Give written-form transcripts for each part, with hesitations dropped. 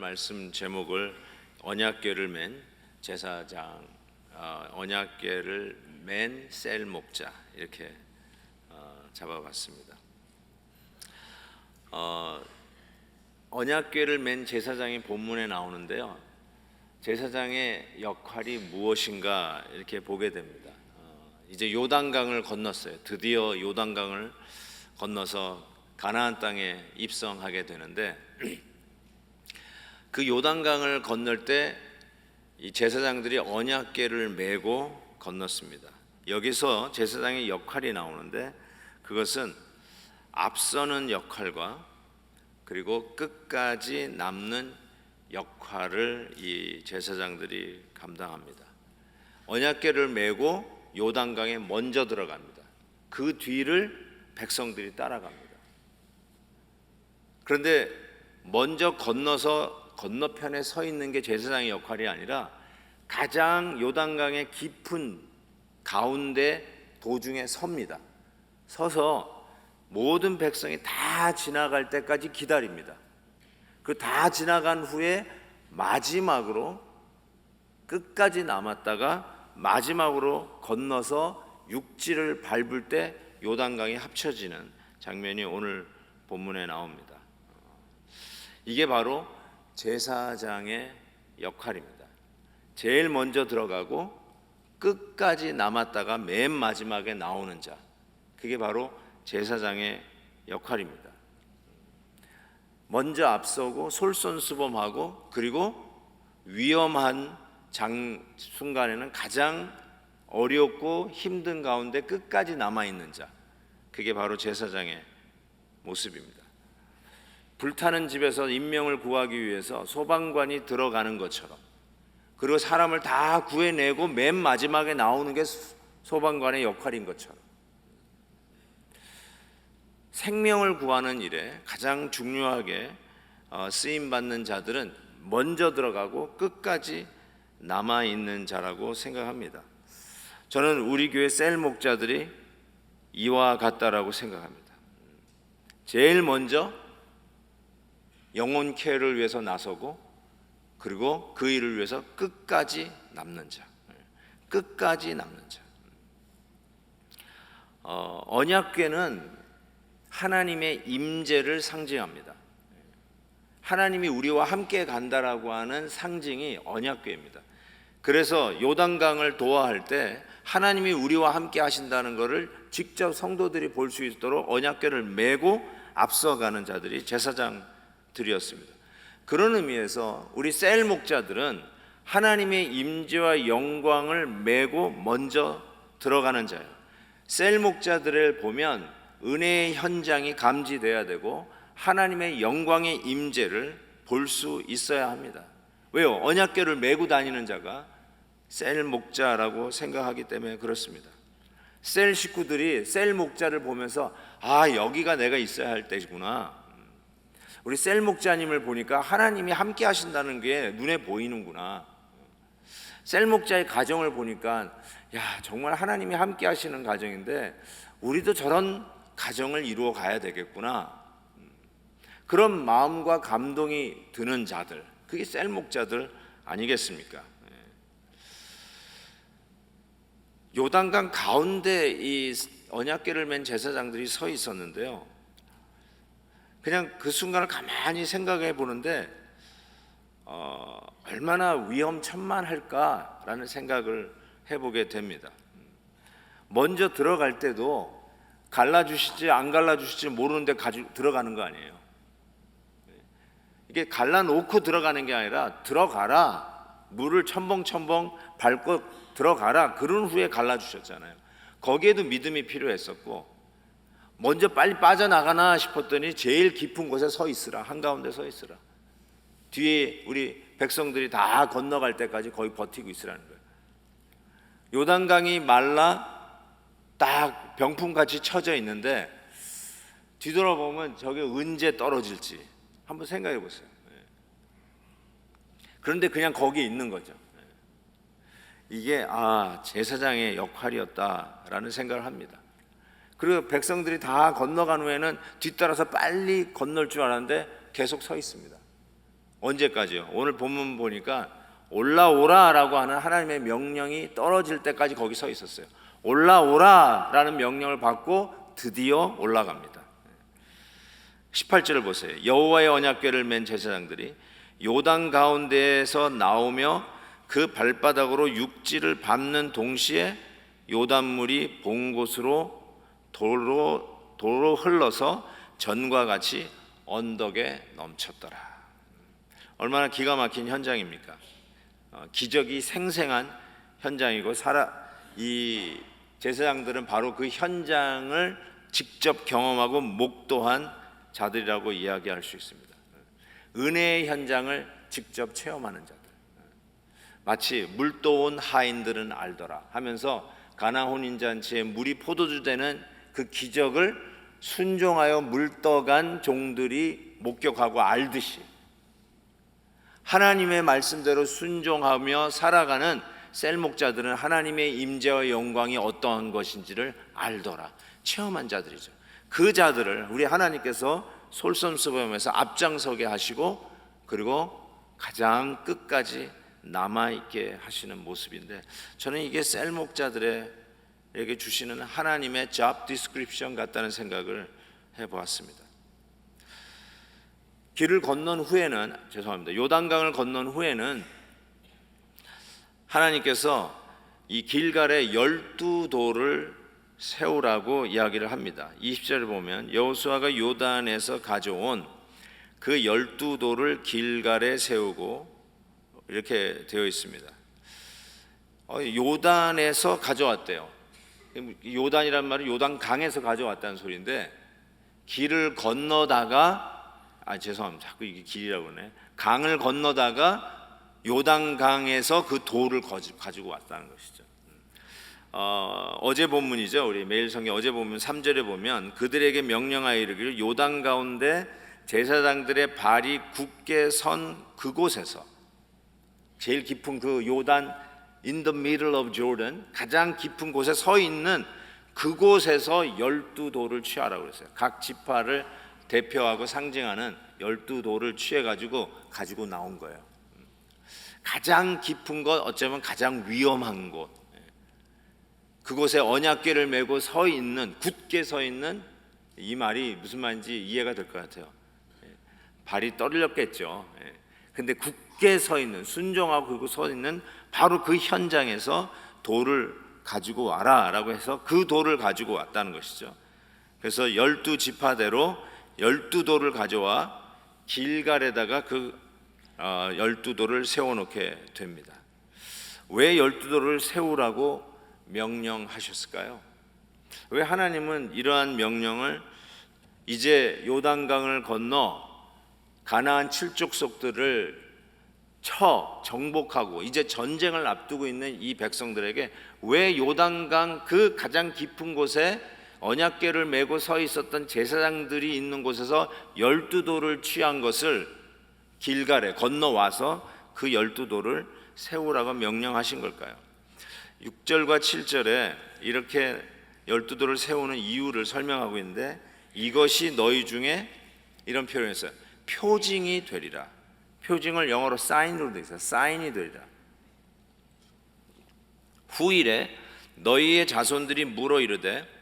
말씀 제목을 언약궤를 맨 제사장, 언약궤를 맨 셀 목자 이렇게 잡아봤습니다. 언약궤를 맨 제사장이 본문에 나오는데요, 제사장의 역할이 무엇인가 이렇게 보게 됩니다. 이제 요단강을 건넜어요. 드디어 요단강을 건너서 가나안 땅에 입성하게 되는데, 그 요단강을 건널 때 이 제사장들이 언약궤를 메고 건넜습니다. 여기서 제사장의 역할이 나오는데, 그것은 앞서는 역할과 그리고 끝까지 남는 역할을 이 제사장들이 감당합니다. 언약궤를 메고 요단강에 먼저 들어갑니다. 그 뒤를 백성들이 따라갑니다. 그런데 먼저 건너서 건너편에 서 있는 게 제사장의 역할이 아니라 가장 요단강의 깊은 가운데 도중에 섭니다. 서서 모든 백성이 다 지나갈 때까지 기다립니다. 그 다 지나간 후에 마지막으로 끝까지 남았다가 마지막으로 건너서 육지를 밟을 때 요단강이 합쳐지는 장면이 오늘 본문에 나옵니다. 이게 바로 제사장의 역할입니다. 제일 먼저 들어가고 끝까지 남았다가 맨 마지막에 나오는 자, 그게 바로 제사장의 역할입니다. 먼저 앞서고 솔선수범하고 그리고 위험한 순간에는 가장 어렵고 힘든 가운데 끝까지 남아있는 자, 그게 바로 제사장의 모습입니다. 불타는 집에서 인명을 구하기 위해서 소방관이 들어가는 것처럼, 그리고 사람을 다 구해내고 맨 마지막에 나오는 게 소방관의 역할인 것처럼, 생명을 구하는 일에 가장 중요하게 쓰임받는 자들은 먼저 들어가고 끝까지 남아있는 자라고 생각합니다. 저는 우리 교회 셀 목자들이 이와 같다라고 생각합니다. 제일 먼저 영혼 케어를 위해서 나서고 그리고 그 일을 위해서 끝까지 남는 자, 끝까지 남는 자. 언약궤는 하나님의 임재를 상징합니다. 하나님이 우리와 함께 간다라고 하는 상징이 언약궤입니다. 그래서 요단강을 도하할 때 하나님이 우리와 함께 하신다는 것을 직접 성도들이 볼 수 있도록 언약궤를 메고 앞서가는 자들이 제사장들이었습니다. 그런 의미에서 우리 셀 목자들은 하나님의 임재와 영광을 메고 먼저 들어가는 자예요. 셀 목자들을 보면 은혜의 현장이 감지돼야 되고 하나님의 영광의 임재를 볼 수 있어야 합니다. 왜요? 언약궤를 메고 다니는 자가 셀 목자라고 생각하기 때문에 그렇습니다. 셀 식구들이 셀 목자를 보면서 여기가 내가 있어야 할 때구나. 우리 셀 목자님을 보니까 하나님이 함께 하신다는 게 눈에 보이는구나. 셀 목자의 가정을 보니까 정말 하나님이 함께 하시는 가정인데 우리도 저런 가정을 이루어 가야 되겠구나. 그런 마음과 감동이 드는 자들, 그게 셀 목자들 아니겠습니까? 요단강 가운데 이 언약궤를 맨 제사장들이 서 있었는데요, 그냥 그 순간을 가만히 생각해 보는데 얼마나 위험천만할까라는 생각을 해보게 됩니다. 먼저 들어갈 때도 갈라주실지 안 갈라주실지 모르는데 들어가는 거 아니에요. 이게 갈라놓고 들어가는 게 아니라 들어가라, 물을 첨벙첨벙 밟고 들어가라, 그런 후에 갈라주셨잖아요. 거기에도 믿음이 필요했었고, 먼저 빨리 빠져나가나 싶었더니 제일 깊은 곳에 서 있으라, 한가운데 서 있으라, 뒤에 우리 백성들이 다 건너갈 때까지 거기 버티고 있으라는 거예요. 요단강이 말라 딱 병풍같이 쳐져 있는데 뒤돌아보면 저게 언제 떨어질지 한번 생각해 보세요. 그런데 그냥 거기에 있는 거죠. 이게 제사장의 역할이었다라는 생각을 합니다. 그리고 백성들이 다 건너간 후에는 뒤따라서 빨리 건널 줄 알았는데 계속 서 있습니다. 언제까지요? 오늘 본문 보니까 올라오라라고 하는 하나님의 명령이 떨어질 때까지 거기 서 있었어요. 올라오라라는 명령을 받고 드디어 올라갑니다. 18절을 보세요. 여호와의 언약궤를 맨 제사장들이 요단 가운데에서 나오며 그 발바닥으로 육지를 밟는 동시에 요단물이 본 곳으로 도로 흘러서 전과 같이 언덕에 넘쳤더라. 얼마나 기가 막힌 현장입니까? 기적이 생생한 현장이고 이 제사장들은 바로 그 현장을 직접 경험하고 목도한 자들이라고 이야기할 수 있습니다. 은혜의 현장을 직접 체험하는 자들. 마치 물 떠온 하인들은 알더라 하면서 가나 혼인잔치에 물이 포도주 되는 그 기적을 순종하여 물 떠간 종들이 목격하고 알듯이 하나님의 말씀대로 순종하며 살아가는 셀목자들은 하나님의 임재와 영광이 어떠한 것인지를 알더라, 체험한 자들이죠. 그 자들을 우리 하나님께서 솔선수범해서 앞장서게 하시고 그리고 가장 끝까지 남아있게 하시는 모습인데, 저는 이게 셀목자들에게 주시는 하나님의 job description 같다는 생각을 해보았습니다. 길을 건넌 후에는, 요단강을 건넌 후에는 하나님께서 이 길갈에 12돌을 세우라고 이야기를 합니다. 20절을 보면 여호수아가 요단에서 가져온 그 12돌을 길갈에 세우고 이렇게 되어 있습니다. 요단에서 가져왔대요. 요단이란 말은 요단강에서 가져왔다는 소리인데, 길을 건너다가 죄송합니다. 자꾸 이게 길이라고 그러네. 강을 건너다가 요단강에서 그 돌을 가지고 왔다는 것이죠. 어제 본문이죠. 우리 매일 성경 어제 본문 3절에 보면 그들에게 명령하여 이르기를 요단 가운데 제사장들의 발이 굳게 선 그곳에서, 제일 깊은 그 요단 in the middle of Jordan, 가장 깊은 곳에 서 있는 그곳에서 12돌을 취하라고 그랬어요. 각 지파를 대표하고 상징하는 12돌을 취해가지고 가지고 나온 거예요. 가장 깊은 것, 어쩌면 가장 위험한 곳, 그곳에 언약궤를 메고 서 있는, 굳게 서 있는, 이 말이 무슨 말인지 이해가 될 것 같아요. 발이 떨렸겠죠. 근데 굳게 서 있는, 순종하고 그리고 서 있는 바로 그 현장에서 돌을 가지고 와라 라고 해서 그 돌을 가지고 왔다는 것이죠. 그래서 12지파대로 12돌을 가져와 길갈에다가 그 12돌을 세워놓게 됩니다. 왜 12돌을 세우라고 명령하셨을까요? 왜 하나님은 이러한 명령을 이제 요단강을 건너 가나안 7족속들을 정복하고 이제 전쟁을 앞두고 있는 이 백성들에게 왜 요단강 그 가장 깊은 곳에 언약궤를 메고 서 있었던 제사장들이 있는 곳에서 12돌을 취한 것을 길갈에 건너와서 그 12돌을 세우라고 명령하신 걸까요? 6절과 7절에 이렇게 12돌을 세우는 이유를 설명하고 있는데, 이것이 너희 중에, 이런 표현을 했어요. 표징이 되리라. 표징을 영어로 사인으로 되어 있어요. 사인이 되리라. 후일에 너희의 자손들이 물어 이르되,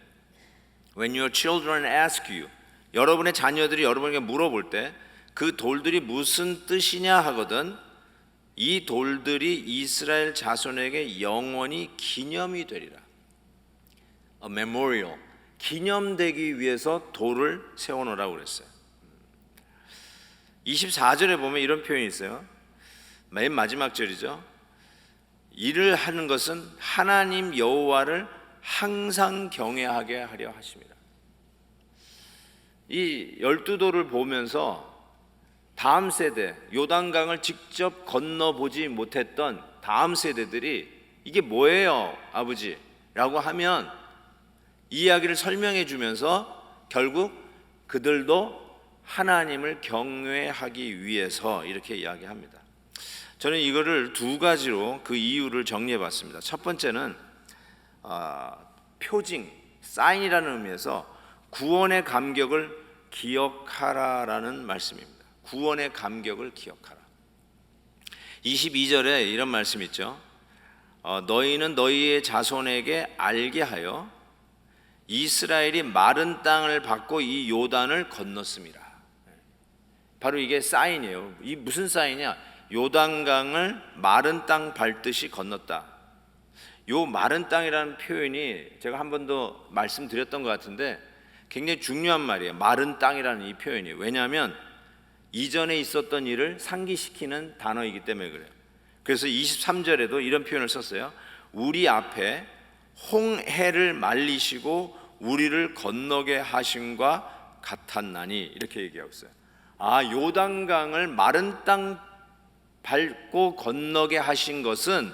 When your children ask you, 여러분의 자녀들이 여러분에게 물어볼 때 그 돌들이 무슨 뜻이냐 하거든 이 돌들이 이스라엘 자손에게 영원히 기념이 되리라. A memorial, 기념되기 위해서 돌을 세워놓으라고 그랬어요. 24절에 보면 이런 표현이 있어요. 맨 마지막 절이죠. 이를 하는 것은 하나님 여호와를 항상 경외하게 하려 하십니다. 이 12돌을 보면서 다음 세대, 요단강을 직접 건너보지 못했던 다음 세대들이 이게 뭐예요 아버지? 라고 하면 이 이야기를 설명해 주면서 결국 그들도 하나님을 경외하기 위해서 이렇게 이야기합니다. 저는 이거를 두 가지로 그 이유를 정리해 봤습니다. 첫 번째는 표징, 사인이라는 의미에서 구원의 감격을 기억하라라는 말씀입니다. 구원의 감격을 기억하라. 22절에 이런 말씀 있죠. 너희는 너희의 자손에게 알게 하여 이스라엘이 마른 땅을 받고 이 요단을 건넜습니다. 바로 이게 사인이에요. 이 무슨 사인이냐? 요단강을 마른 땅 밟듯이 건넜다. 요 마른 땅이라는 표현이 제가 한 번도 말씀드렸던 것 같은데 굉장히 중요한 말이에요. 마른 땅이라는 이 표현이. 왜냐하면 이전에 있었던 일을 상기시키는 단어이기 때문에 그래요. 그래서 23절에도 이런 표현을 썼어요. 우리 앞에 홍해를 말리시고 우리를 건너게 하심과 같았나니, 이렇게 얘기하고 있어요. 요단강을 마른 땅 밟고 건너게 하신 것은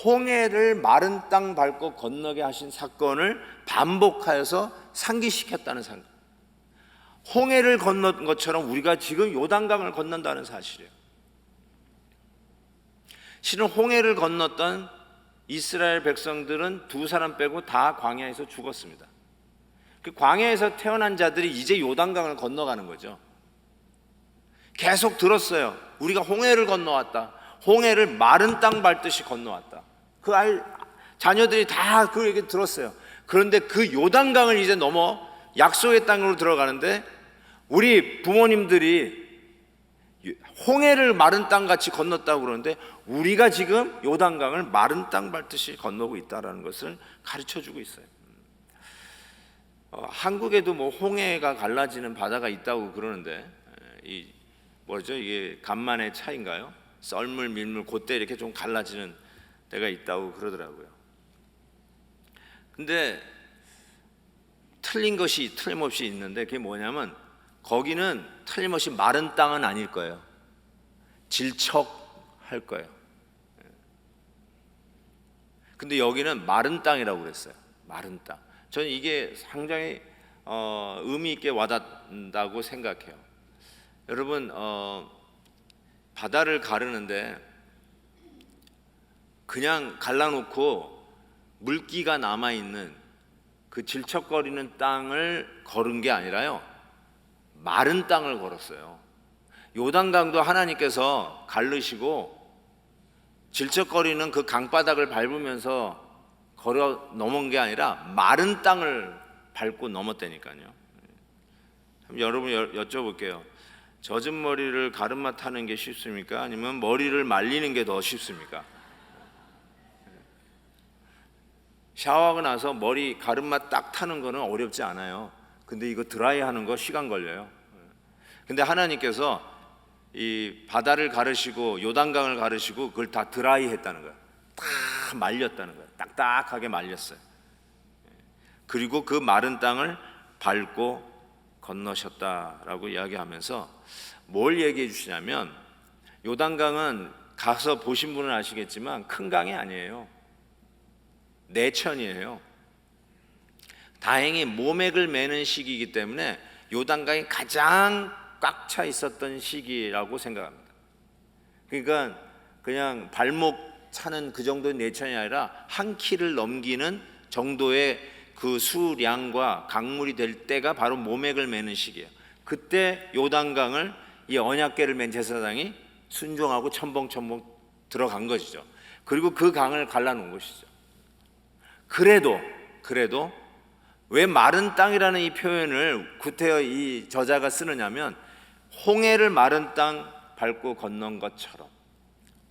홍해를 마른 땅 밟고 건너게 하신 사건을 반복하여서 상기시켰다는 사건. 홍해를 건넌 것처럼 우리가 지금 요단강을 건넌다는 사실이에요. 실은 홍해를 건넜던 이스라엘 백성들은 두 사람 빼고 다 광야에서 죽었습니다. 그 광야에서 태어난 자들이 이제 요단강을 건너가는 거죠. 계속 들었어요. 우리가 홍해를 건너왔다. 홍해를 마른 땅 밟듯이 건너왔다. 그 자녀들이 다 그 얘기 들었어요. 그런데 그 요단강을 이제 넘어 약속의 땅으로 들어가는데 우리 부모님들이 홍해를 마른 땅 같이 건넜다고 그러는데 우리가 지금 요단강을 마른 땅 밟듯이 건너고 있다는 것을 가르쳐 주고 있어요. 한국에도 뭐 홍해가 갈라지는 바다가 있다고 그러는데 이게 간만의 차인가요? 썰물 밀물 그때 이렇게 좀 갈라지는 데가 있다고 그러더라고요. 근데 틀린 것이 틀림없이 있는데 그게 뭐냐면 거기는 틀림없이 마른 땅은 아닐 거예요. 질척할 거예요. 근데 여기는 마른 땅이라고 그랬어요. 마른 땅. 저는 이게 상당히 의미 있게 와닿는다고 생각해요. 여러분, 바다를 가르는데 그냥 갈라놓고 물기가 남아있는 그 질척거리는 땅을 걸은 게 아니라요, 마른 땅을 걸었어요. 요단강도 하나님께서 가르시고 질척거리는 그 강바닥을 밟으면서 걸어 넘은 게 아니라 마른 땅을 밟고 넘었다니까요. 여러분 여쭤볼게요. 젖은 머리를 가르마 타는 게 쉽습니까? 아니면 머리를 말리는 게 더 쉽습니까? 샤워하고 나서 머리 가르마 딱 타는 거는 어렵지 않아요. 근데 이거 드라이 하는 거 시간 걸려요. 근데 하나님께서 이 바다를 가르시고 요단강을 가르시고 그걸 다 드라이 했다는 거예요. 다 말렸다는 거예요. 딱딱하게 말렸어요. 그리고 그 마른 땅을 밟고 건너셨다라고 이야기하면서 뭘 얘기해 주시냐면, 요단강은 가서 보신 분은 아시겠지만 큰 강이 아니에요. 내천이에요. 다행히 모맥을 매는 시기이기 때문에 요단강이 가장 꽉 차 있었던 시기라고 생각합니다. 그러니까 그냥 발목 차는 그 정도의 내천이 아니라 한 키를 넘기는 정도의 그 수량과 강물이 될 때가 바로 모맥을 매는 시기예요. 그때 요단강을 이 언약궤를 맨 제사장이 순종하고 첨벙첨벙 들어간 것이죠. 그리고 그 강을 갈라놓은 것이죠. 그래도 왜 마른 땅이라는 이 표현을 구태여 이 저자가 쓰느냐면, 홍해를 마른 땅 밟고 건넌 것처럼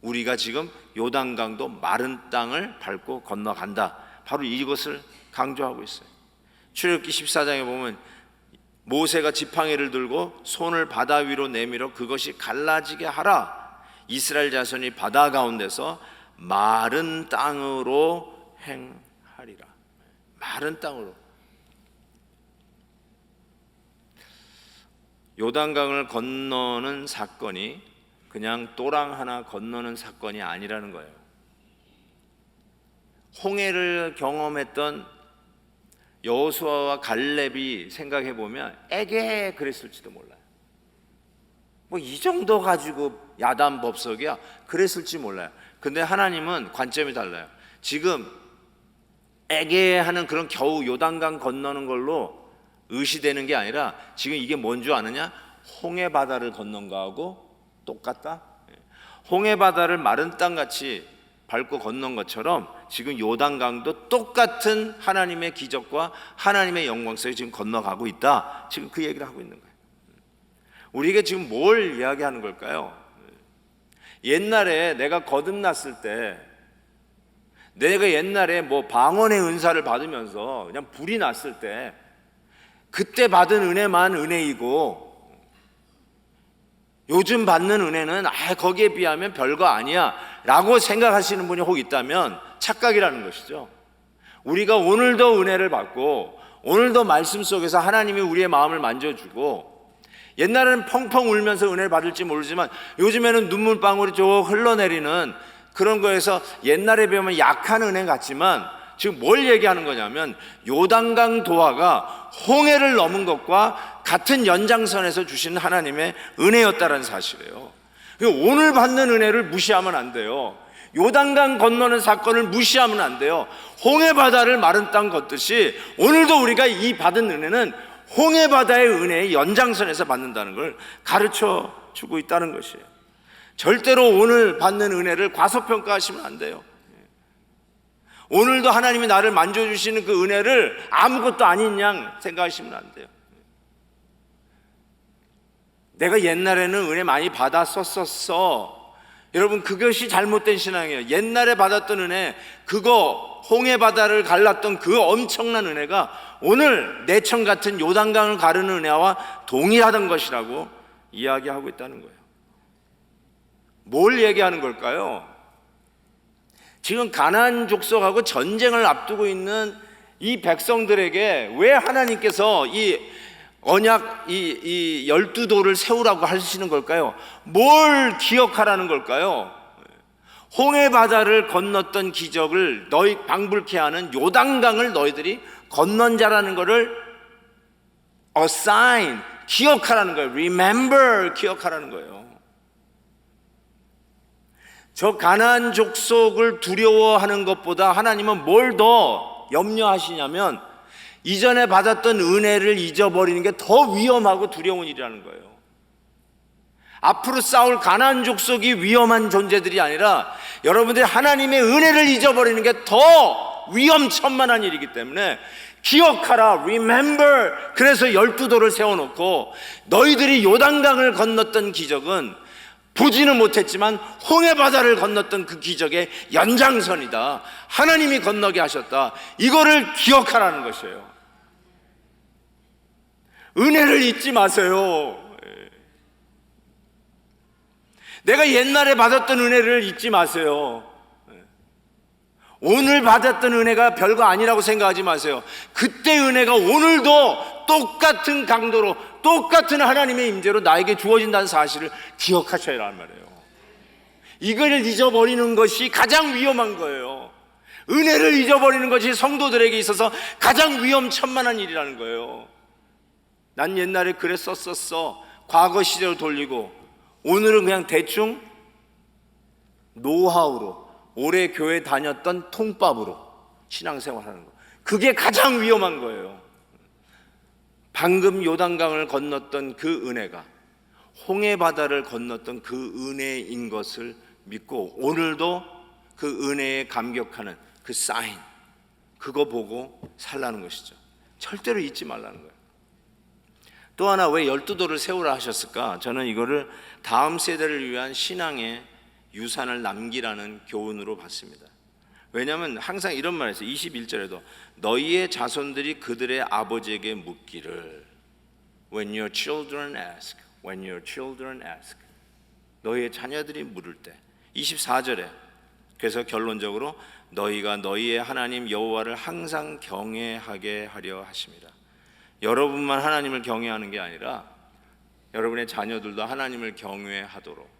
우리가 지금 요단강도 마른 땅을 밟고 건너간다. 바로 이것을 강조하고 있어요. 출애굽기 14장에 보면 모세가 지팡이를 들고 손을 바다 위로 내밀어 그것이 갈라지게 하라. 이스라엘 자손이 바다 가운데서 마른 땅으로 행하리라. 마른 땅으로. 요단강을 건너는 사건이 그냥 또랑 하나 건너는 사건이 아니라는 거예요. 홍해를 경험했던 여호수아와 갈렙이 생각해 보면 에게 그랬을지도 몰라요. 뭐 이 정도 가지고 야단 법석이야 그랬을지 몰라요. 근데 하나님은 관점이 달라요. 지금 에게 하는 그런 겨우 요단강 건너는 걸로 의시되는 게 아니라 지금 이게 뭔 줄 아느냐? 홍해 바다를 건넌 거하고 똑같다. 홍해 바다를 마른 땅같이 밟고 건넌 것처럼 지금 요단강도 똑같은 하나님의 기적과 하나님의 영광 속에 지금 건너가고 있다. 지금 그 얘기를 하고 있는 거예요. 우리에게 지금 뭘 이야기하는 걸까요? 옛날에 내가 거듭났을 때, 내가 옛날에 뭐 방언의 은사를 받으면서 그냥 불이 났을 때, 그때 받은 은혜만 은혜이고 요즘 받는 은혜는 거기에 비하면 별거 아니야 라고 생각하시는 분이 혹 있다면 착각이라는 것이죠. 우리가 오늘도 은혜를 받고 오늘도 말씀 속에서 하나님이 우리의 마음을 만져주고, 옛날에는 펑펑 울면서 은혜를 받을지 모르지만 요즘에는 눈물방울이 쭉 흘러내리는 그런 거에서 옛날에 비하면 약한 은혜 같지만, 지금 뭘 얘기하는 거냐면 요단강 도하가 홍해를 넘은 것과 같은 연장선에서 주신 하나님의 은혜였다는 사실이에요. 오늘 받는 은혜를 무시하면 안 돼요. 요단강 건너는 사건을 무시하면 안 돼요. 홍해 바다를 마른 땅 걷듯이 오늘도 우리가 이 받은 은혜는 홍해 바다의 은혜의 연장선에서 받는다는 걸 가르쳐 주고 있다는 것이에요. 절대로 오늘 받는 은혜를 과소평가하시면 안 돼요. 오늘도 하나님이 나를 만져주시는 그 은혜를 아무것도 아닌 양 생각하시면 안 돼요. 내가 옛날에는 은혜 많이 받았었어. 여러분, 그것이 잘못된 신앙이에요. 옛날에 받았던 은혜, 그거 홍해 바다를 갈랐던 그 엄청난 은혜가 오늘 내천 같은 요단강을 가르는 은혜와 동일하던 것이라고 이야기하고 있다는 거예요. 뭘 얘기하는 걸까요? 지금 가나안 족속하고 전쟁을 앞두고 있는 이 백성들에게 왜 하나님께서 이 언약, 이 12도를 세우라고 하시는 걸까요? 뭘 기억하라는 걸까요? 홍해 바다를 건넜던 기적을 너희 방불케 하는 요단강을 너희들이 건넌 자라는 것을 assign, 기억하라는 거예요. remember, 기억하라는 거예요. 저 가나안 족속을 두려워하는 것보다 하나님은 뭘 더 염려하시냐면 이전에 받았던 은혜를 잊어버리는 게 더 위험하고 두려운 일이라는 거예요. 앞으로 싸울 가나안 족속이 위험한 존재들이 아니라 여러분들이 하나님의 은혜를 잊어버리는 게 더 위험천만한 일이기 때문에 기억하라, remember. 그래서 12도를 세워놓고 너희들이 요단강을 건넜던 기적은 보지는 못했지만 홍해 바다를 건넜던 그 기적의 연장선이다. 하나님이 건너게 하셨다. 이거를 기억하라는 것이에요. 은혜를 잊지 마세요. 내가 옛날에 받았던 은혜를 잊지 마세요. 오늘 받았던 은혜가 별거 아니라고 생각하지 마세요. 그때 은혜가 오늘도 똑같은 강도로 똑같은 하나님의 임재로 나에게 주어진다는 사실을 기억하셔야 하는 말이에요. 이걸 잊어버리는 것이 가장 위험한 거예요. 은혜를 잊어버리는 것이 성도들에게 있어서 가장 위험천만한 일이라는 거예요. 난 옛날에 그랬었어. 과거 시대로 돌리고 오늘은 그냥 대충 노하우로 오래 교회 다녔던 통밥으로 신앙생활하는 거, 그게 가장 위험한 거예요. 방금 요단강을 건넜던 그 은혜가 홍해 바다를 건넜던 그 은혜인 것을 믿고 오늘도 그 은혜에 감격하는 그 사인, 그거 보고 살라는 것이죠. 절대로 잊지 말라는 거예요. 또 하나, 왜 12도를 세우라 하셨을까? 저는 이거를 다음 세대를 위한 신앙의 유산을 남기라는 교훈으로 봤습니다. 왜냐하면 항상 이런 말을 했어요. 21절에도 너희의 자손들이 그들의 아버지에게 묻기를 When your children ask, when your children ask, 너희의 자녀들이 물을 때. 24절에 그래서 결론적으로 너희가 너희의 하나님 여호와를 항상 경외하게 하려 하십니다. 여러분만 하나님을 경외하는 게 아니라 여러분의 자녀들도 하나님을 경외하도록.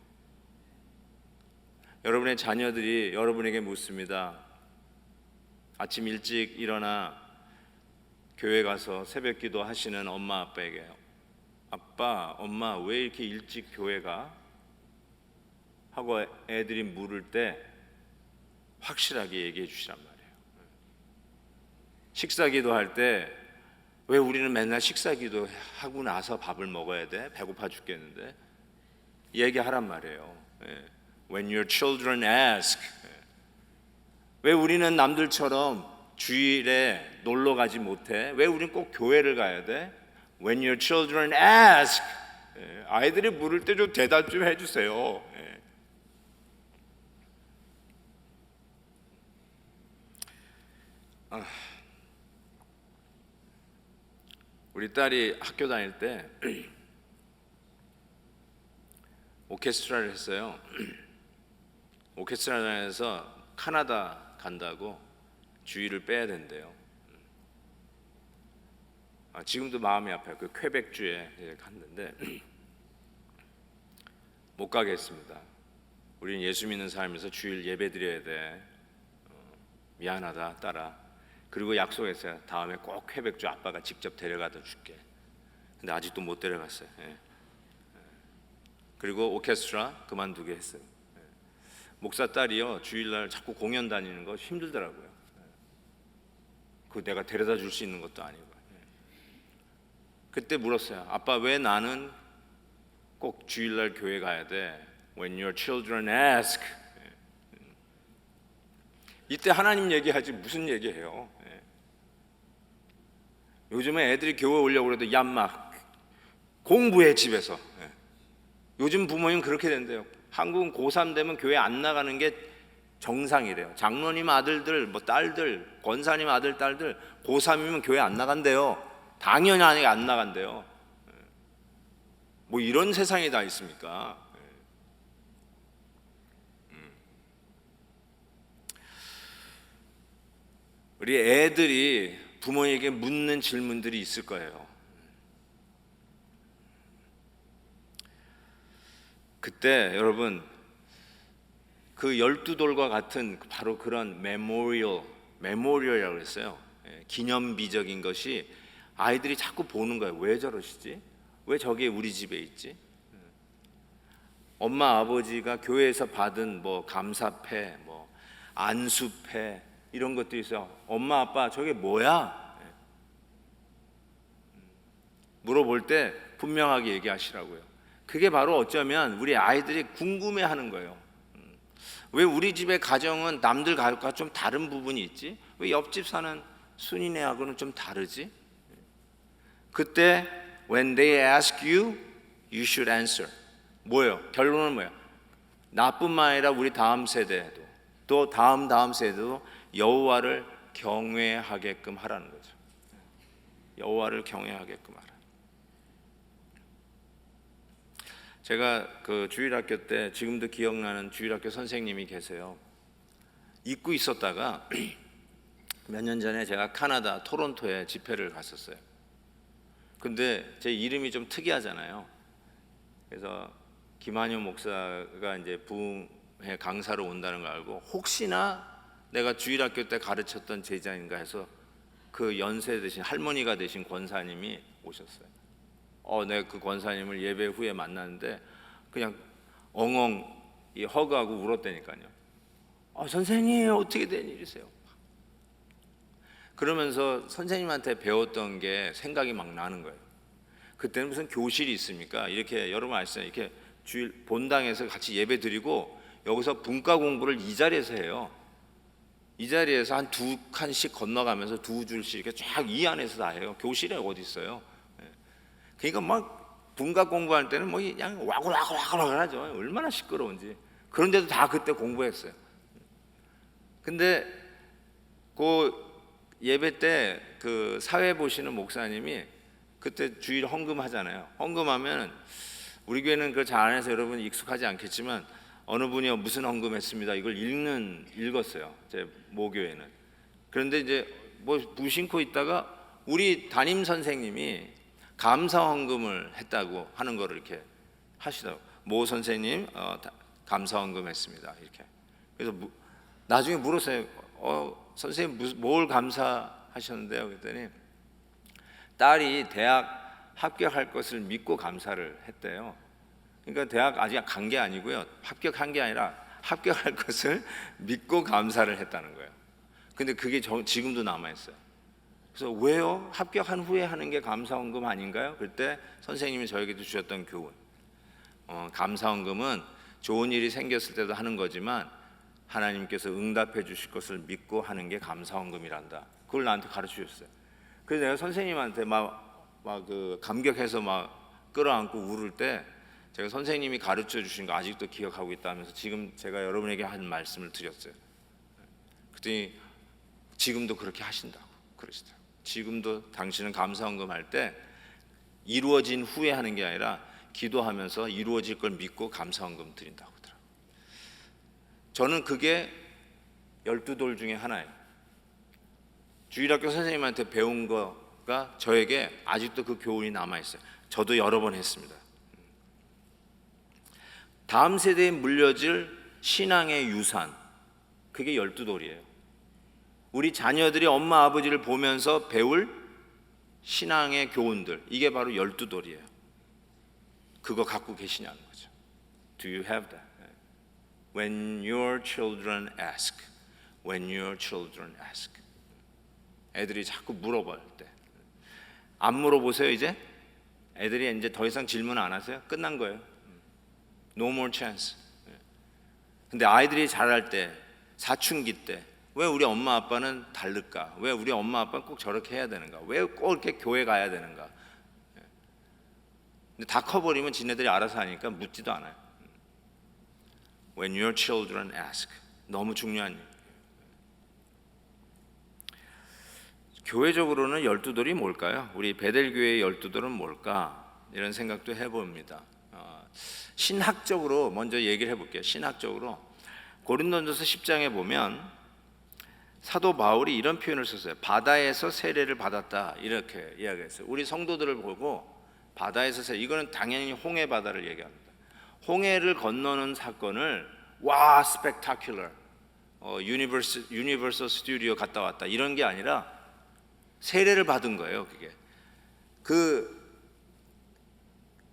여러분의 자녀들이 여러분에게 묻습니다. 아침 일찍 일어나 교회 가서 새벽 기도 하시는 엄마 아빠에게 아빠, 엄마 왜 이렇게 일찍 교회 가? 하고 애들이 물을 때 확실하게 얘기해 주시란 말이에요. 식사 기도할 때 왜 우리는 맨날 식사 기도하고 나서 밥을 먹어야 돼? 배고파 죽겠는데. 얘기하란 말이에요. When your children ask. 왜 우리는 남들처럼 주일에 놀러 가지 못해? 왜 우리는 꼭 교회를 가야 돼? When your children ask. 아이들이 물을 때 좀 대답 좀 해주세요. 우리 딸이 학교 다닐 때 오케스트라를 했어요. 오케스트라에서 캐나다 간다고 주일을 빼야 된대요. 지금도 마음이 아파요. 그 퀘벡주에 갔는데 못 가겠습니다. 우리는 예수 믿는 삶에서 주일 예배 드려야 돼. 미안하다 딸아. 그리고 약속했어요. 다음에 꼭 퀘벡주 아빠가 직접 데려가다 줄게. 근데 아직도 못 데려갔어요. 그리고 오케스트라 그만두게 했어요. 목사 딸이요 주일날 자꾸 공연 다니는 거 힘들더라고요. 그 내가 데려다 줄 수 있는 것도 아니고. 그때 물었어요. 아빠 왜 나는 꼭 주일날 교회 가야 돼? When your children ask. 이때 하나님 얘기하지 무슨 얘기해요? 요즘에 애들이 교회 오려고 그래도 얌막 공부해 집에서. 요즘 부모님 그렇게 된대요. 한국은 고3 되면 교회 안 나가는 게 정상이래요. 장로님 아들들, 뭐 딸들, 권사님 아들, 딸들 고3이면 교회 안 나간대요. 당연히 안 나간대요. 뭐 이런 세상이 다 있습니까? 우리 애들이 부모에게 묻는 질문들이 있을 거예요. 그때 여러분 그 12돌과 같은 바로 그런 메모리얼이라고 했어요. 기념비적인 것이 아이들이 자꾸 보는 거예요. 왜 저러시지? 왜 저게 우리 집에 있지? 엄마 아버지가 교회에서 받은 뭐 감사패, 뭐 안수패 이런 것도 있어요. 엄마 아빠 저게 뭐야? 물어볼 때 분명하게 얘기하시라고요. 그게 바로 어쩌면 우리 아이들이 궁금해하는 거예요. 왜 우리 집의 가정은 남들 가족과 좀 다른 부분이 있지? 왜 옆집 사는 순이네하고는 좀 다르지? 그때 when they ask you, you should answer. 뭐예요? 결론은 뭐예요? 나뿐만 아니라 우리 다음 세대도 또 다음 세대도 여호와를 경외하게끔 하라는 거죠. 여호와를 경외하게끔 하라. 제가 그 주일학교 때 지금도 기억나는 주일학교 선생님이 계세요. 잊고 있었다가 몇 년 전에 제가 캐나다 토론토에 집회를 갔었어요. 근데 제 이름이 좀 특이하잖아요. 그래서 김한효 목사가 이제 부흥회 강사로 온다는 걸 알고 혹시나 내가 주일학교 때 가르쳤던 제자인가 해서 그 연세 드신 할머니가 되신 권사님이 오셨어요. 내가 그 권사님을 예배 후에 만났는데 그냥 엉엉 허그하고 울었다니까요. 선생님 어떻게 된 일이세요? 그러면서 선생님한테 배웠던 게 생각이 막 나는 거예요. 그때는 무슨 교실이 있습니까? 이렇게 여러분 아시잖아요. 이렇게 주일 본당에서 같이 예배 드리고 여기서 분과 공부를 이 자리에서 해요. 이 자리에서 한 두 칸씩 건너가면서 두 줄씩 이렇게 쫙 이 안에서 다 해요. 교실에 어디 있어요? 그러니까 막 분과 공부할 때는 뭐 그냥 와글와글 하죠. 얼마나 시끄러운지. 그런데도 다 그때 공부했어요. 근데 그 예배 때 그 사회 보시는 목사님이 그때 주일 헌금 하잖아요. 헌금하면 우리 교회는 그걸 잘 안 해서 여러분 익숙하지 않겠지만 어느 분이 무슨 헌금했습니다. 이걸 읽었어요. 제 모교회는. 그런데 이제 뭐 무심코 있다가 우리 담임 선생님이 감사 헌금을 했다고 하는 거를 이렇게 하시더라고요. 모 선생님 감사 헌금했습니다. 이렇게. 그래서 나중에 물었어요. 선생님 뭘 감사하셨는데요? 그랬더니 딸이 대학 합격할 것을 믿고 감사를 했대요. 그러니까 대학 아직 간 게 아니고요. 합격한 게 아니라 합격할 것을 믿고 감사를 했다는 거예요. 근데 그게 지금도 남아있어요. 그래서 왜요? 합격한 후에 하는 게 감사헌금 아닌가요? 그때 선생님이 저에게도 주셨던 교훈. 감사헌금은 좋은 일이 생겼을 때도 하는 거지만 하나님께서 응답해 주실 것을 믿고 하는 게 감사헌금이란다. 그걸 나한테 가르쳐 줬어요. 그래서 내가 선생님한테 그 감격해서 막 끌어안고 울을 때 제가 선생님이 가르쳐 주신 거 아직도 기억하고 있다면서 지금 제가 여러분에게 한 말씀을 드렸어요. 그랬더니 지금도 그렇게 하신다고 그러시더라고요. 지금도 당신은 감사헌금 할 때 이루어진 후에 하는 게 아니라 기도하면서 이루어질 걸 믿고 감사헌금 드린다고 하더라고요. 저는 그게 12돌 중에 하나예요. 주일학교 선생님한테 배운 거가 저에게 아직도 그 교훈이 남아있어요. 저도 여러 번 했습니다. 다음 세대에 물려질 신앙의 유산, 그게 12돌이에요. 우리 자녀들이 엄마 아버지를 보면서 배울 신앙의 교훈들, 이게 바로 12돌이에요. 그거 갖고 계시냐는 거죠. Do you have that? When your children ask, when your children ask. 애들이 자꾸 물어볼 때. 안 물어보세요 이제? 애들이 이제 더 이상 질문 안 하세요? 끝난 거예요. No more chance. 근데 아이들이 자랄 때, 사춘기 때 왜 우리 엄마 아빠는 다를까? 왜 우리 엄마 아빠는 꼭 저렇게 해야 되는가? 왜 꼭 이렇게 교회 가야 되는가? 근데 다 커버리면 지네들이 알아서 하니까 묻지도 않아요. When your children ask. 너무 중요한 일. 교회적으로는 12돌이 뭘까요? 우리 베델교회의 12돌은 뭘까? 이런 생각도 해봅니다. 신학적으로 먼저 얘기를 해볼게요. 신학적으로 고린도전서 10장에 보면 사도 바울이 이런 표현을 썼어요. 바다에서 세례를 받았다 이렇게 이야기했어요. 우리 성도들을 보고 바다에서 세례, 이거는 당연히 홍해 바다를 얘기합니다. 홍해를 건너는 사건을 와 스펙타큘러, 유니버설 스튜디오 갔다 왔다 이런 게 아니라 세례를 받은 거예요. 그게 그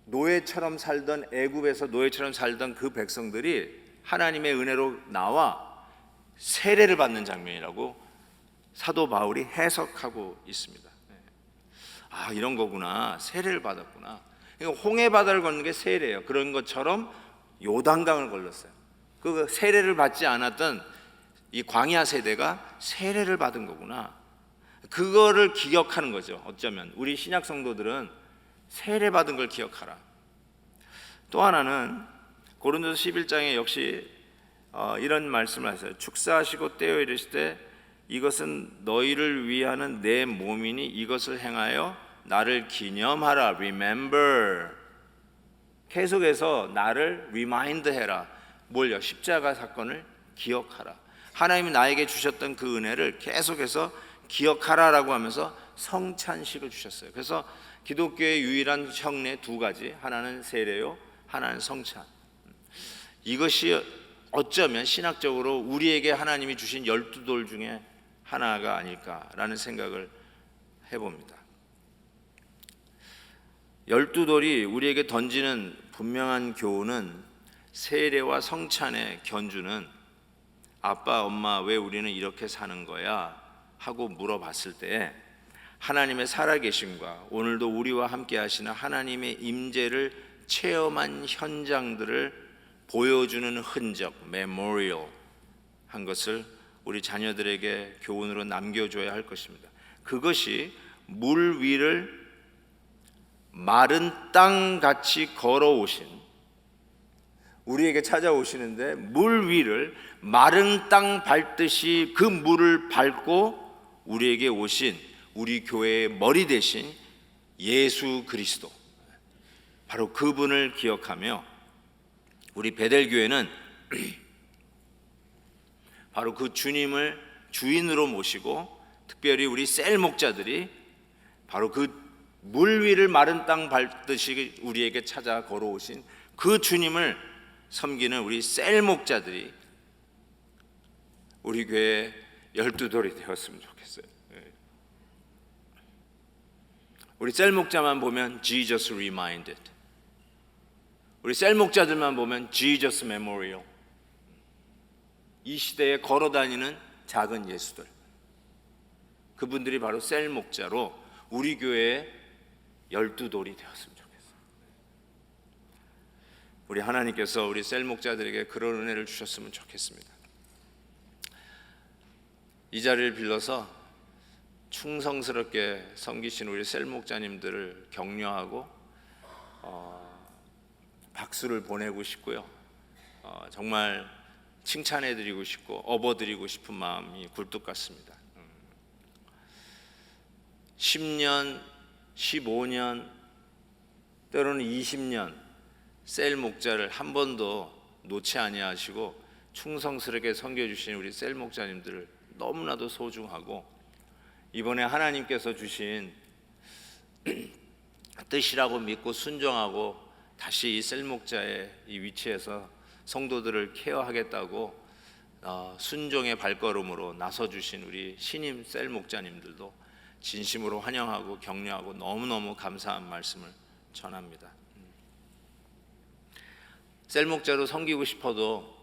노예처럼 살던 애굽에서 노예처럼 살던 그 백성들이 하나님의 은혜로 나와 세례를 받는 장면이라고 사도 바울이 해석하고 있습니다. 아, 이런 거구나. 세례를 받았구나. 그러니까 홍해 바다를 걷는 게 세례예요. 그런 것처럼 요단강을 걸렸어요. 그 세례를 받지 않았던 이 광야 세대가 세례를 받은 거구나. 그거를 기억하는 거죠. 어쩌면 우리 신약 성도들은 세례 받은 걸 기억하라. 또 하나는 고린도서 11장에 역시 이런 말씀을 하세요. 축사하시고 떼어 이르시되 이것은 너희를 위하는 내 몸이니 이것을 행하여 나를 기념하라. Remember. 계속해서 나를 remind 해라. 뭘요? 십자가 사건을 기억하라. 하나님이 나에게 주셨던 그 은혜를 계속해서 기억하라라고 하면서 성찬식을 주셨어요. 그래서 기독교의 유일한 형례 두 가지, 하나는 세례요, 하나는 성찬. 이것이 어쩌면 신학적으로 우리에게 하나님이 주신 12돌 중에 하나가 아닐까라는 생각을 해봅니다. 12돌이 우리에게 던지는 분명한 교훈은 세례와 성찬의 견주는 아빠, 엄마 왜 우리는 이렇게 사는 거야? 하고 물어봤을 때 하나님의 살아계심과 오늘도 우리와 함께 하시는 하나님의 임재를 체험한 현장들을 보여주는 흔적, 메모리얼 한 것을 우리 자녀들에게 교훈으로 남겨줘야 할 것입니다. 그것이 물 위를 마른 땅같이 걸어오신, 우리에게 찾아오시는데 물 위를 마른 땅 밟듯이 그 물을 밟고 우리에게 오신 우리 교회의 머리 대신 예수 그리스도, 바로 그분을 기억하며 우리 베델교회는 바로 그 주님을 주인으로 모시고 특별히 우리 셀 목자들이 바로 그 물 위를 마른 땅 밟듯이 우리에게 찾아 걸어오신 그 주님을 섬기는 우리 셀 목자들이 우리 교회의 12돌이 되었으면 좋겠어요. 우리 셀 목자만 보면 Jesus reminded, 우리 셀 목자들만 보면 Jesus memorial. 이 시대에 걸어다니는 작은 예수들, 그분들이 바로 셀 목자로 우리 교회의 12돌이 되었으면 좋겠어요. 우리 하나님께서 우리 셀 목자들에게 그런 은혜를 주셨으면 좋겠습니다. 이 자리를 빌려서 충성스럽게 섬기신 우리 셀 목자님들을 격려하고 박수를 보내고 싶고요. 정말 칭찬해드리고 싶고 업어드리고 싶은 마음이 굴뚝 같습니다. 10년, 15년, 때로는 20년 셀 목자를 한 번도 놓지 아니하시고 충성스럽게 섬겨주신 우리 셀 목자님들을 너무나도 소중하고, 이번에 하나님께서 주신 뜻이라고 믿고 순종하고 다시 이 셀 목자의 이 위치에서 성도들을 케어하겠다고 순종의 발걸음으로 나서주신 우리 신임 셀 목자님들도 진심으로 환영하고 격려하고 너무너무 감사한 말씀을 전합니다. 셀 목자로 섬기고 싶어도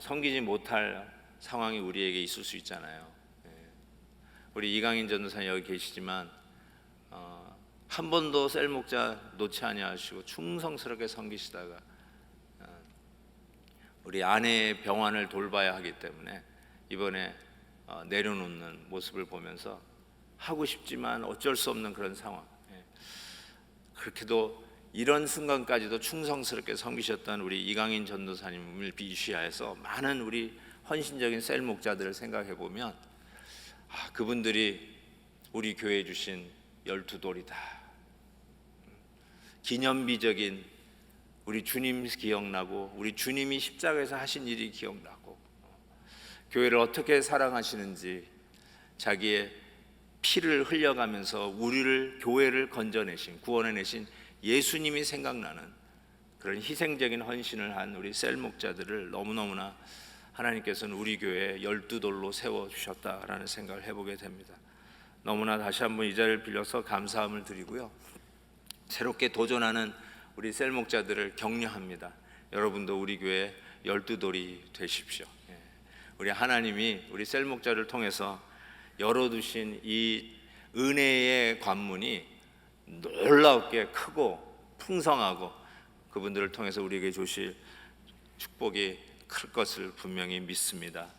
섬기지 못할 상황이 우리에게 있을 수 있잖아요. 우리 이강인 전도사님 여기 계시지만 한 번도 셀 목자 놓지 아니하시고 충성스럽게 섬기시다가 우리 아내의 병환을 돌봐야 하기 때문에 이번에 내려놓는 모습을 보면서 하고 싶지만 어쩔 수 없는 그런 상황. 그렇게도 이런 순간까지도 충성스럽게 섬기셨던 우리 이강인 전도사님을 비시하여서 많은 우리 헌신적인 셀 목자들을 생각해 보면 그분들이 우리 교회에 주신 12돌이다. 기념비적인 우리 주님 기억나고 우리 주님이 십자가에서 하신 일이 기억나고 교회를 어떻게 사랑하시는지 자기의 피를 흘려가면서 우리를 교회를 건져내신 구원해내신 예수님이 생각나는 그런 희생적인 헌신을 한 우리 셀 목자들을 너무너무나 하나님께서는 우리 교회에 12돌로 세워주셨다라는 생각을 해보게 됩니다. 너무나 다시 한번 이 자리를 빌려서 감사함을 드리고요, 새롭게 도전하는 우리 셀 목자들을 격려합니다. 여러분도 우리 교회 12돌이 되십시오. 우리 하나님이 우리 셀 목자를 통해서 열어두신 이 은혜의 관문이 놀랍게 크고 풍성하고 그분들을 통해서 우리에게 주실 축복이 클 것을 분명히 믿습니다.